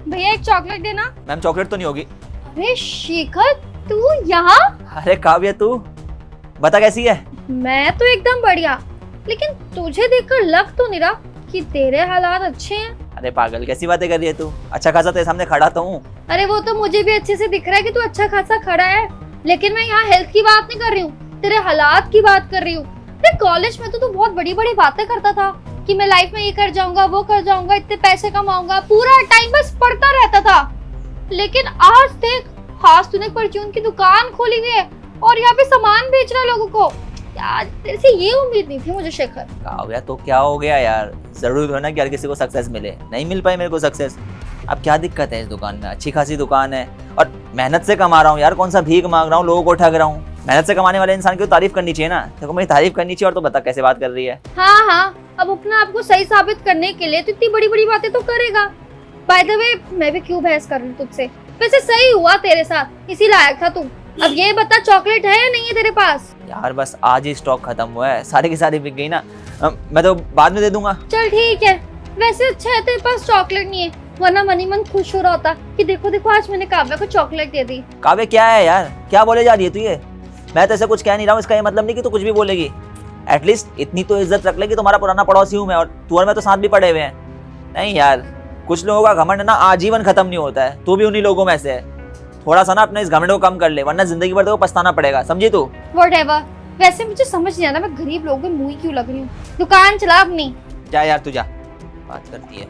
भैया एक चॉकलेट देना। मैम चॉकलेट तो नहीं होगी। अरे शेखर तू यहाँ? अरे काव्या तू बता कैसी है? मैं तो एकदम बढ़िया, लेकिन तुझे देखकर लग तो नहीं रहा कि तेरे हालात अच्छे हैं। अरे पागल कैसी बातें कर रही है तू? अच्छा खासा तेरे सामने खड़ा तो हूँ। अरे वो तो मुझे भी अच्छे से दिख रहा है कि तू अच्छा खासा खड़ा है, लेकिन मैं यहाँ हेल्थ की बात नहीं कर रही हूँ, तेरे हालात की बात कर रही हूँ। कॉलेज में तो तू बहुत बड़ी बड़ी बातें करता था कि मैं लाइफ में ये कर जाऊंगा, वो कर जाऊंगा, इतने पैसे कमाऊंगा, पूरा टाइम बस पढ़ता रहता था। लेकिन आज देख, आज तूने परचून की दुकान खोली हुई है और यहाँ पे सामान बेच रहा है लोगों को। यार तेरे से ये उम्मीद नहीं थी मुझे शेखर। काव्या तो क्या हो गया यार? जरूरी है ना कि हर किसी को सक्सेस मिले, नहीं मिल पाई मेरे को सक्सेस। अब क्या दिक्कत है इस दुकान में? अच्छी खासी दुकान है और मेहनत से कमा रहा हूँ यार, कौन सा भीख मांग रहा हूँ, लोगों को ठग रहा हूँ। मेहनत से कमाने वाले इंसान की तो तारीफ करनी चाहिए ना। देखो मेरी तारीफ करनी चाहिए और तो बता कैसे बात कर रही है। हाँ, अब अपने आप को सही साबित करने के लिए तो इतनी बड़ी बड़ी बातें तो करेगा। बाय द वे मैं भी क्यों बहस कर रही हूँ तुझसे? वैसे सही हुआ तेरे साथ, इसी लायक था तू। अब ये बता चॉकलेट है या नहीं है तेरे पास? यार बस आज ही स्टॉक खत्म हुआ है, सारी की सारी बिक गई ना। मैं तो बाद में दे दूंगा। चल ठीक है, वैसे अच्छा है तेरे पास चॉकलेट नहीं है, वरना मन ही मन खुश हो रहा होता कि देखो देखो आज मैंने काव्या को चॉकलेट दे दी। काव्या क्या है यार, क्या बोले जा रही है तू? ये मैं तो ऐसे कुछ कह नहीं रहा हूँ, इसका ये मतलब नहीं कि तू कुछ भी बोलेगी। एटलीस्ट इतनी तो इज्जत रख ले कि तुम्हारा पुराना पड़ोसी हूँ मैं, और तू और मैं तो साथ भी पड़े हुए हैं। नहीं यार, कुछ लोगों का घमंड ना आजीवन खत्म नहीं होता है, तू भी उन्हीं लोगों में से है। थोड़ा सा ना अपने इस घमंड को कम कर ले, वरना जिंदगी भर तो पछताना पड़ेगा, समझी तू? व्हाटएवर, वैसे मुझे समझ नहीं आता मैं गरीब लोगों की मुंह क्यों लग रही हूँ। दुकान चला अपनी। जा यार तू जा, बात करती है।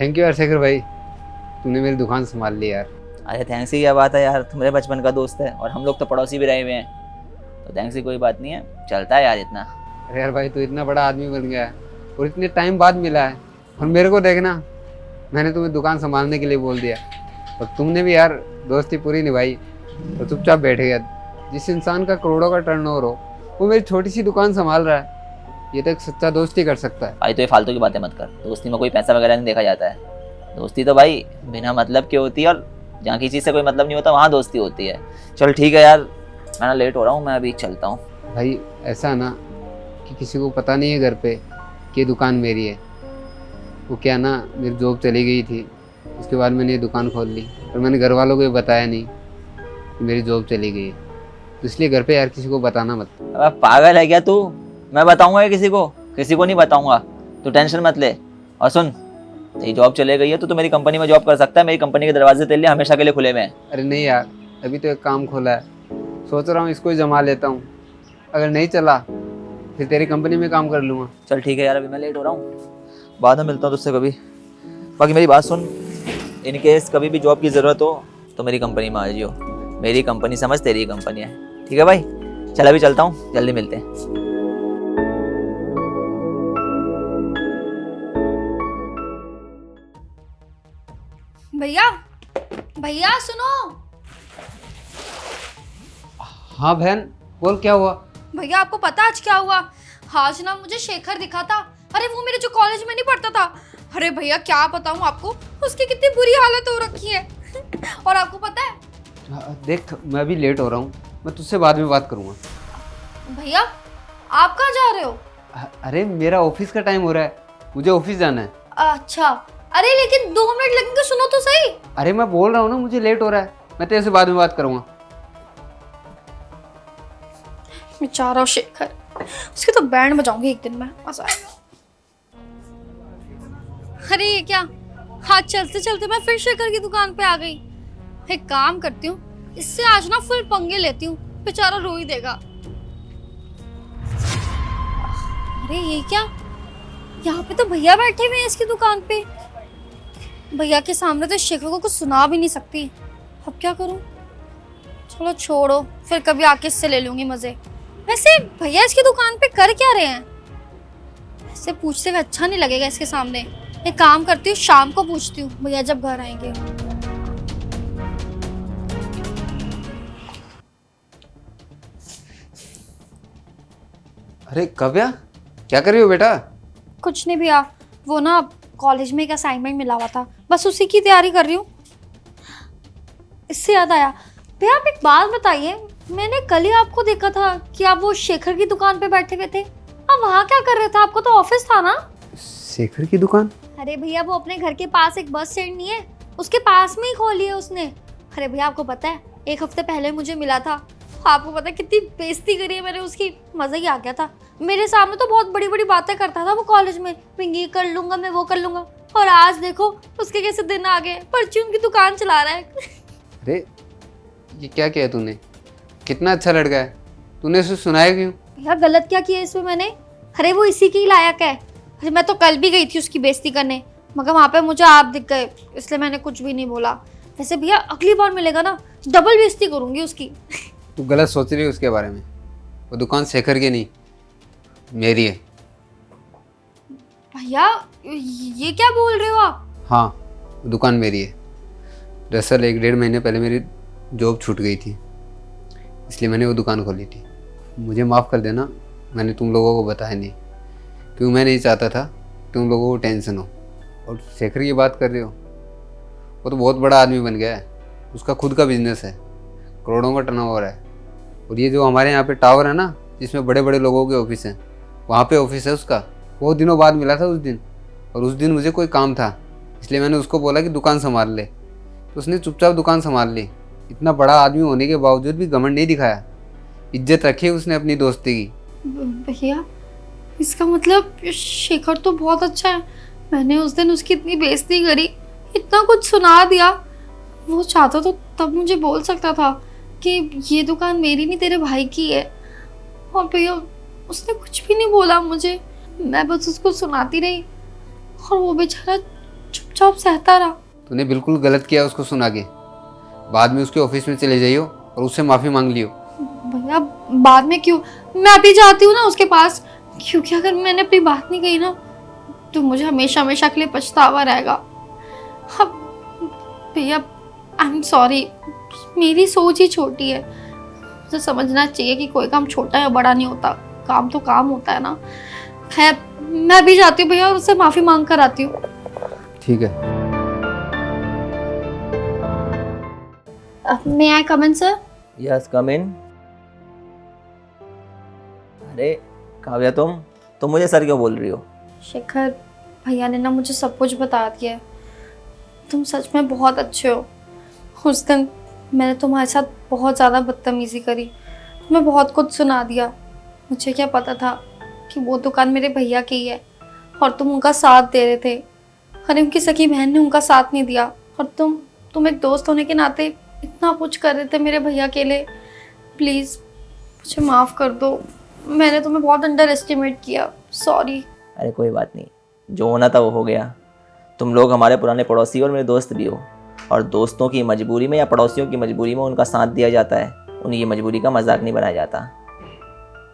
थैंक यू यार शेखर भाई, तूने मेरी दुकान संभाल ली यार। अरे थैंक्स की क्या बात है यार, तुम्हारे बचपन का दोस्त है और हम लोग तो पड़ोसी भी रहे हुए हैं, तो थैंक्स की कोई बात नहीं है, चलता है यार इतना। अरे यार भाई, तू इतना बड़ा आदमी बन गया है और इतने टाइम बाद मिला है, और मेरे को देखना, मैंने तुम्हें दुकान संभालने के लिए बोल दिया और तुमने भी यार दोस्ती पूरी निभाई और चुपचाप बैठ गया। जिस इंसान का करोड़ों का टर्नओवर हो वो मेरी छोटी सी दुकान संभाल रहा है, ये तो एक सच्चा दोस्त ही कर सकता है। भाई तो ये फालतू की बातें मत कर, दोस्ती में कोई पैसा वगैरह नहीं देखा जाता है। दोस्ती तो भाई बिना मतलब की होती है, और जहाँ किसी से कोई मतलब नहीं होता वहाँ दोस्ती होती है। चल ठीक है यार, मैं ना लेट हो रहा हूँ, मैं अभी चलता हूँ। भाई ऐसा ना कि किसी को पता नहीं है घर पे कि ये दुकान मेरी है। वो क्या ना, मेरी जॉब चली गई थी, उसके बाद मैंने ये दुकान खोल ली और मैंने घर वालों को ये बताया नहीं कि मेरी जॉब चली गई है, तो इसलिए घर पे यार किसी को बताना मत। अब पागल है क्या तू? मैं बताऊंगा किसी को नहीं बताऊंगा, तू टेंशन मत ले। और सुन, तेरी जॉब चले गई है तो तू मेरी कंपनी में जॉब कर सकता है, मेरी कंपनी के दरवाजे तेरे लिए हमेशा के लिए खुले हुए हैं। अरे नहीं यार, अभी तो एक काम खोला है, सोच रहा हूँ इसको ही जमा लेता हूँ, अगर नहीं चला फिर तेरी कंपनी में काम कर लूँगा। चल ठीक है यार, अभी मैं लेट हो रहा हूँ, बाद में मिलता हूँ तुझसे कभी। बाकी मेरी बात सुन, इन केस कभी भी जॉब की ज़रूरत हो तो मेरी कंपनी में आ जाइयो। मेरी कंपनी समझ तेरी कंपनी है, ठीक है भाई? चल अभी चलता हूँ, जल्दी मिलते हैं। भैया भैया सुनो। हाँ बहन बोल, क्या हुआ? भैया आपको पता आज क्या हुआ? आज ना मुझे शेखर दिखा था। अरे वो मेरे जो कॉलेज में नहीं पढ़ता था। अरे भैया क्या बताऊं आपको, उसकी कितनी बुरी हालत हो रखी है। और आपको पता है, देख मैं अभी लेट हो रहा हूँ, मैं तुझसे बाद में बात करूँगा। भैया आप कहाँ जा रहे हो? अरे मेरा ऑफिस का टाइम हो रहा है, मुझे ऑफिस जाना है। अच्छा, अरे लेकिन 2 मिनट लगेंगे, सुनो तो सही। अरे मैं बोल रहा हूँ ना, मुझे लेट हो रहा है, मैं तेरे से बाद में बात करूँगा। बेचारा शेखर, उसकी तो बैंड बजाऊंगी एक दिन में, मजा आएगा। अरे ये क्या, हाथ चलते चलते मैं फिर शेखर की दुकान पे आ गई। एक काम करती हूँ, इससे आज ना फुल पंगे लेती हूँ, बेचारा रो ही देगा। अरे ये क्या, यहाँ पे तो भैया बैठे हुए हैं इसकी दुकान पे। भैया के सामने तो शेखर को कुछ सुना भी नहीं सकती, अब क्या करूँ? चलो छोड़ो, फिर कभी आके इससे ले लूंगी मजे। वैसे भैया इसकी दुकान पे कर क्या रहे हैं? ऐसे पूछते हुए अच्छा नहीं लगेगा इसके सामने। एक काम करती हूँ, शाम को पूछती हूँ भैया जब घर आएंगे। अरे काव्या, क्या कर रही हो बेटा? कुछ नहीं भैया, वो ना कॉलेज में एक असाइनमेंट मिला हुआ था, बस उसी की तैयारी कर रही हूँ। इससे याद आया भैया, आप एक बात बताइए, मैंने कल ही आपको देखा था कि आप वो शेखर की दुकान पे बैठे हुए थे। आप वहाँ क्या कर रहे थे? आपको तो ऑफिस था ना? शेखर की दुकान? अरे भैया वो अपने घर के पास एक बस स्टैंड नहीं है, उसके पास में ही खोली है उसने। अरे भैया आपको पता है, एक हफ्ते पहले मुझे मिला था, आपको पता है कितनी बेइज्जती करी है मैंने उसकी, मज़ा ही आ गया था। मेरे सामने तो बहुत बड़ी बड़ी बातें करता था वो कॉलेज में, मैं ये कर लूँगा, मैं वो कर लूँगा, और आज देखो उसके कैसे दिन आ गए, परचून की दुकान चला रहा है। अरे ये क्या किया तूने? कितना अच्छा लड़का है, तूने उसे सुनाया क्यों? भैया गलत क्या किया इसमें मैंने? अरे वो इसी की लायक है। अरे मैं तो कल भी गई थी उसकी बेइज्जती करने, मगर वहाँ पे मुझे आप दिख गए, इसलिए मैंने कुछ भी नहीं बोला। वैसे भैया अगली बार मिलेगा ना, डबल बेइज्जती करूँगी उसकी। तू गलत सोच रही है उसके बारे में। वो दुकान शेखर की नहीं, मेरी है। भैया ये क्या बोल रहे हो आप? हाँ, वो दुकान मेरी है। दरअसल 1-1.5 महीने पहले मेरी जॉब छूट गई थी, इसलिए मैंने वो दुकान खोली थी। मुझे माफ़ कर देना, मैंने तुम लोगों को बताया नहीं, क्यों मैं नहीं चाहता था तुम लोगों को टेंशन हो। और शेखर की बात कर रहे हो, वो तो बहुत बड़ा आदमी बन गया है, उसका खुद का बिजनेस है, करोड़ों का टर्नओवर है। और ये जो हमारे यहाँ पे टावर है ना, जिसमें बड़े बड़े लोगों के ऑफिस हैं, वहाँ पे ऑफिस है उसका। बहुत दिनों बाद मिला था उस दिन, और उस दिन मुझे कोई काम था, इसलिए मैंने उसको बोला कि दुकान संभाल ले, तो उसने चुपचाप दुकान संभाल ली। इतना बड़ा आदमी होने के बावजूद भी घमंड नहीं दिखाया, इज्जत रखी उसने अपनी दोस्ती की। भैया इसका मतलब शेखर तो बहुत अच्छा है। मैंने उस दिन उसकी इतनी बेइज्जती करी, इतना कुछ सुना दिया। वो चाहता तो तब मुझे बोल सकता था कि ये दुकान मेरी नहीं तेरे भाई की है, और भैया उसने कुछ भी नहीं बोला मुझे। मैं बस उसको सुनाती रही और वो बेचारा चुपचाप सहता रहा। तूने बिल्कुल गलत किया उसको सुना के। बाद में उसके ऑफिस में चले जाइयो और उससे माफ़ी मांग लियो। भैया बाद में क्यों, मैं अभी जाती हूँ ना उसके पास, क्योंकि अगर मैंने अपनी बात नहीं कही ना तो मुझे हमेशा हमेशा के लिए पछतावा रहेगा। अब भैया आई एम सॉरी, मेरी सोच ही छोटी है। मुझे समझना चाहिए कि कोई काम छोटा या बड़ा नहीं होता, काम तो काम होता है ना। खैर मैं अभी जाती हूँ भैया और उससे माफ़ी मांग कर आती हूँ। ठीक है। मे आई कम इन सर? यस कम इन। अरे काव्या, तुम मुझे सर क्यों बोल रही हो? शेखर भैया ने ना मुझे सब कुछ बता दिया है। तुम सच में बहुत अच्छे हो। उस दिन मैंने तुम्हारे साथ बहुत ज़्यादा बदतमीज़ी करी, तुम्हें बहुत कुछ सुना दिया। मुझे क्या पता था कि वो दुकान मेरे भैया की ही है और तुम उनका साथ दे रहे थे। अरे उनकी सगी बहन ने उनका साथ नहीं दिया, और तुम एक दोस्त होने के नाते इतना कुछ कर रहे थे मेरे भैया के लिए। प्लीज़ मुझे माफ़ कर दो, मैंने तुम्हें बहुत अंडर एस्टिमेट किया, सॉरी। अरे कोई बात नहीं, जो होना था वो हो गया। तुम लोग हमारे पुराने पड़ोसी और मेरे दोस्त भी हो, और दोस्तों की मजबूरी में या पड़ोसियों की मजबूरी में उनका साथ दिया जाता है, उनकी मजबूरी का मजाक नहीं बनाया जाता।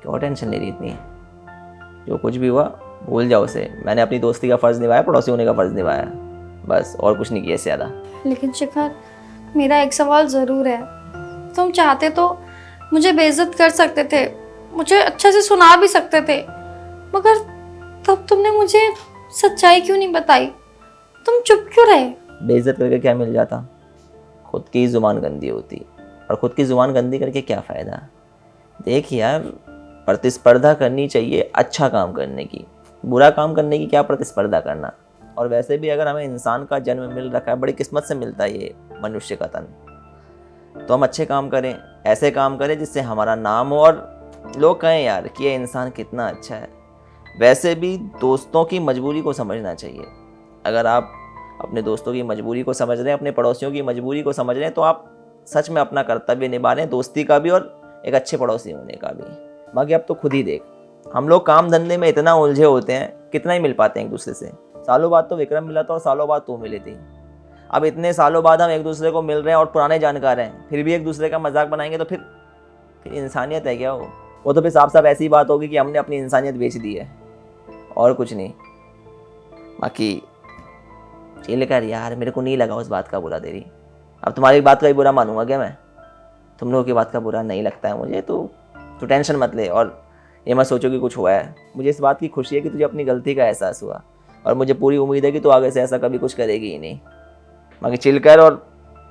क्यों टेंशन ले रही इतनी? जो कुछ भी हुआ भूल जाओ उसे। मैंने अपनी दोस्ती का फ़र्ज़ निभाया, पड़ोसी होने का फ़र्ज़ निभाया, बस, और कुछ नहीं किया इससे ज़्यादा। लेकिन शिखर मेरा एक सवाल ज़रूर है। तुम चाहते तो मुझे बेइज्जत कर सकते थे, मुझे अच्छे से सुना भी सकते थे, मगर तब तुमने मुझे सच्चाई क्यों नहीं बताई? तुम चुप क्यों रहे? बेइज्जत करके क्या मिल जाता? खुद की ज़ुबान गंदी होती, और ख़ुद की ज़ुबान गंदी करके क्या फ़ायदा? देख यार, प्रतिस्पर्धा करनी चाहिए अच्छा काम करने की, बुरा काम करने की क्या प्रतिस्पर्धा करना। और वैसे भी अगर हमें इंसान का जन्म मिल रखा है, बड़ी किस्मत से मिलता है ये मनुष्य का तन, तो हम अच्छे काम करें, ऐसे काम करें जिससे हमारा नाम हो और लोग कहें यार कि ये इंसान कितना अच्छा है। वैसे भी दोस्तों की मजबूरी को समझना चाहिए। अगर आप अपने दोस्तों की मजबूरी को समझ रहे हैं, अपने पड़ोसियों की मजबूरी को समझ रहे हैं, तो आप सच में अपना कर्तव्य निभा रहे हैं, दोस्ती का भी और एक अच्छे पड़ोसी होने का भी। बाकी अब तो खुद ही देख, हम लोग काम धंधे में इतना उलझे होते हैं, कितना ही मिल पाते हैं एक दूसरे से। सालों बाद तो विक्रम मिला था और सालों बाद तू मिली थी। अब इतने सालों बाद हम एक दूसरे को मिल रहे हैं और पुराने जानकार हैं, फिर भी एक दूसरे का मजाक बनाएंगे तो फिर इंसानियत है क्या? वो तो फिर साफ साफ ऐसी बात होगी कि हमने अपनी इंसानियत बेच दी है, और कुछ नहीं। बाकी चिल कर यार, मेरे को नहीं लगा उस बात का बुरा तेरी। अब तुम्हारी बात का ही बुरा मानूंगा क्या मैं? तुम लोगों की बात का बुरा नहीं लगता है मुझे, तो टेंशन मत ले और ये मत सोचो कि कुछ हुआ है। मुझे इस बात की खुशी है कि तुझे अपनी गलती का एहसास हुआ, और मुझे पूरी उम्मीद है कि तू आगे से ऐसा कभी कुछ करेगी ही नहीं। बाकी चिल कर, और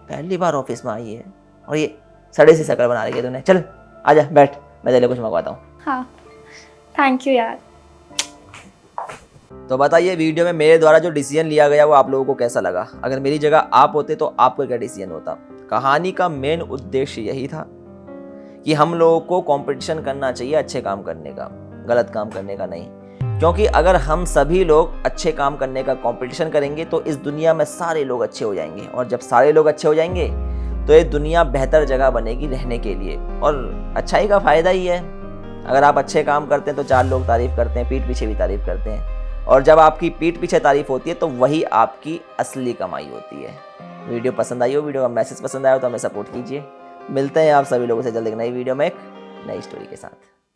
पहली बार ऑफिस में आई है और ये सड़े सी शक्ल बना रही है तूने। चल आजा बैठ, मैं तेरे लिए कुछ मंगवाता हूँ। हाँ थैंक यू यार। तो बताइए वीडियो में मेरे द्वारा जो डिसीजन लिया गया वो आप लोगों को कैसा लगा। अगर मेरी जगह आप होते तो आपका क्या डिसीजन होता। कहानी का मेन उद्देश्य यही था कि हम लोगों को कंपटीशन करना चाहिए अच्छे काम करने का, गलत काम करने का नहीं। क्योंकि अगर हम सभी लोग अच्छे काम करने का कंपटीशन करेंगे तो इस दुनिया में सारे लोग अच्छे हो जाएंगे, और जब सारे लोग अच्छे हो जाएंगे तो ये दुनिया बेहतर जगह बनेगी रहने के लिए, और अच्छाई का फ़ायदा ही है। अगर आप अच्छे काम करते हैं तो 4 लोग तारीफ़ करते हैं, पीठ पीछे भी तारीफ़ करते हैं, और जब आपकी पीठ पीछे तारीफ़ होती है तो वही आपकी असली कमाई होती है। वीडियो पसंद आई हो, वीडियो का मैसेज पसंद आया हो तो हमें सपोर्ट कीजिए। मिलते हैं आप सभी लोगों से जल्द एक नई वीडियो में एक नई स्टोरी के साथ।